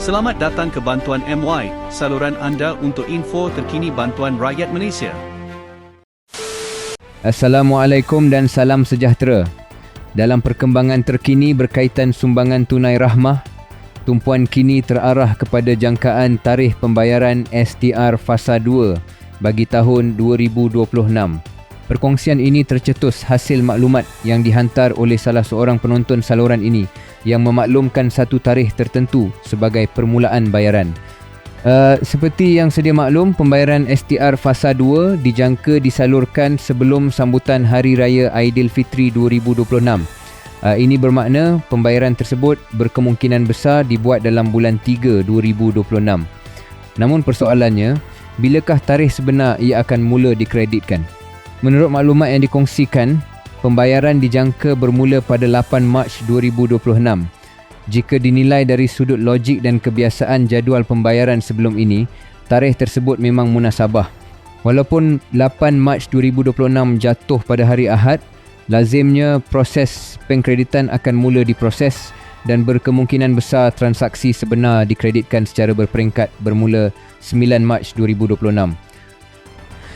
Selamat datang ke Bantuan MY, saluran anda untuk info terkini bantuan rakyat Malaysia. Assalamualaikum dan salam sejahtera. Dalam perkembangan terkini berkaitan sumbangan tunai rahmah, tumpuan kini terarah kepada jangkaan tarikh pembayaran STR Fasa 2 bagi tahun 2026. Perkongsian ini tercetus hasil maklumat yang dihantar oleh salah seorang penonton saluran ini yang memaklumkan satu tarikh tertentu sebagai permulaan bayaran. Seperti yang sedia maklum, pembayaran STR Fasa 2 dijangka disalurkan sebelum sambutan Hari Raya Aidilfitri 2026. Ini bermakna pembayaran tersebut berkemungkinan besar dibuat dalam bulan 3 2026. Namun persoalannya, bilakah tarikh sebenar ia akan mula dikreditkan? Menurut maklumat yang dikongsikan, pembayaran dijangka bermula pada 8 Mac 2026. Jika dinilai dari sudut logik dan kebiasaan jadual pembayaran sebelum ini, tarikh tersebut memang munasabah. Walaupun 8 Mac 2026 jatuh pada hari Ahad, lazimnya proses pengkreditan akan mula diproses dan berkemungkinan besar transaksi sebenar dikreditkan secara berperingkat bermula 9 Mac 2026.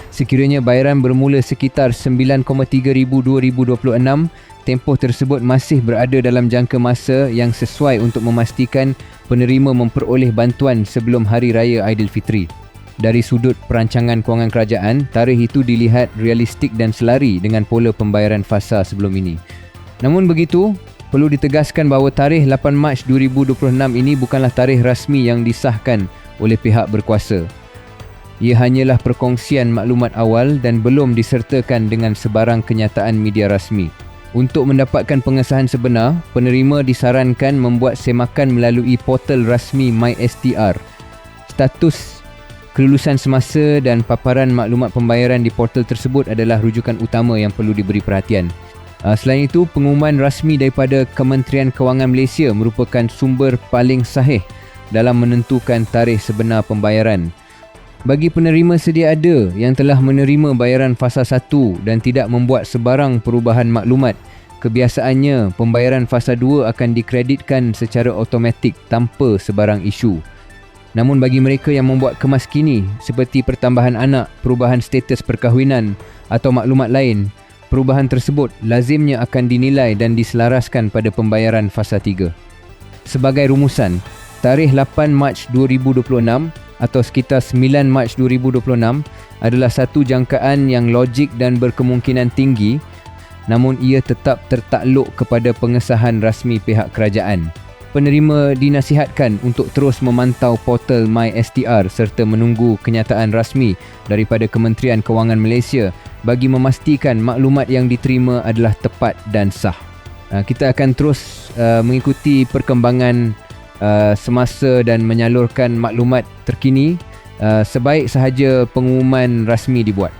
Sekiranya bayaran bermula sekitar 9,3 ribu 2026, tempoh tersebut masih berada dalam jangka masa yang sesuai untuk memastikan penerima memperoleh bantuan sebelum Hari Raya Aidilfitri. Dari sudut perancangan kewangan kerajaan, tarikh itu dilihat realistik dan selari dengan pola pembayaran fasa sebelum ini. Namun begitu, perlu ditegaskan bahawa tarikh 8 Mac 2026 ini bukanlah tarikh rasmi yang disahkan oleh pihak berkuasa. Ia hanyalah perkongsian maklumat awal dan belum disertakan dengan sebarang kenyataan media rasmi. Untuk mendapatkan pengesahan sebenar, penerima disarankan membuat semakan melalui portal rasmi MySTR. Status kelulusan semasa dan paparan maklumat pembayaran di portal tersebut adalah rujukan utama yang perlu diberi perhatian. Selain itu, pengumuman rasmi daripada Kementerian Kewangan Malaysia merupakan sumber paling sahih dalam menentukan tarikh sebenar pembayaran. Bagi penerima sedia ada yang telah menerima bayaran fasa 1 dan tidak membuat sebarang perubahan maklumat, kebiasaannya pembayaran fasa 2 akan dikreditkan secara automatik tanpa sebarang isu. Namun bagi mereka yang membuat kemas kini seperti pertambahan anak, perubahan status perkahwinan atau maklumat lain, perubahan tersebut lazimnya akan dinilai dan diselaraskan pada pembayaran fasa 3. Sebagai rumusan, tarikh 8 Mac 2026 atau sekitar 9 Mac 2026 adalah satu jangkaan yang logik dan berkemungkinan tinggi, namun ia tetap tertakluk kepada pengesahan rasmi pihak kerajaan. Penerima dinasihatkan untuk terus memantau portal MySTR serta menunggu kenyataan rasmi daripada Kementerian Kewangan Malaysia bagi memastikan maklumat yang diterima adalah tepat dan sah. Kita akan terus mengikuti perkembangan semasa dan menyalurkan maklumat terkini sebaik sahaja pengumuman rasmi dibuat.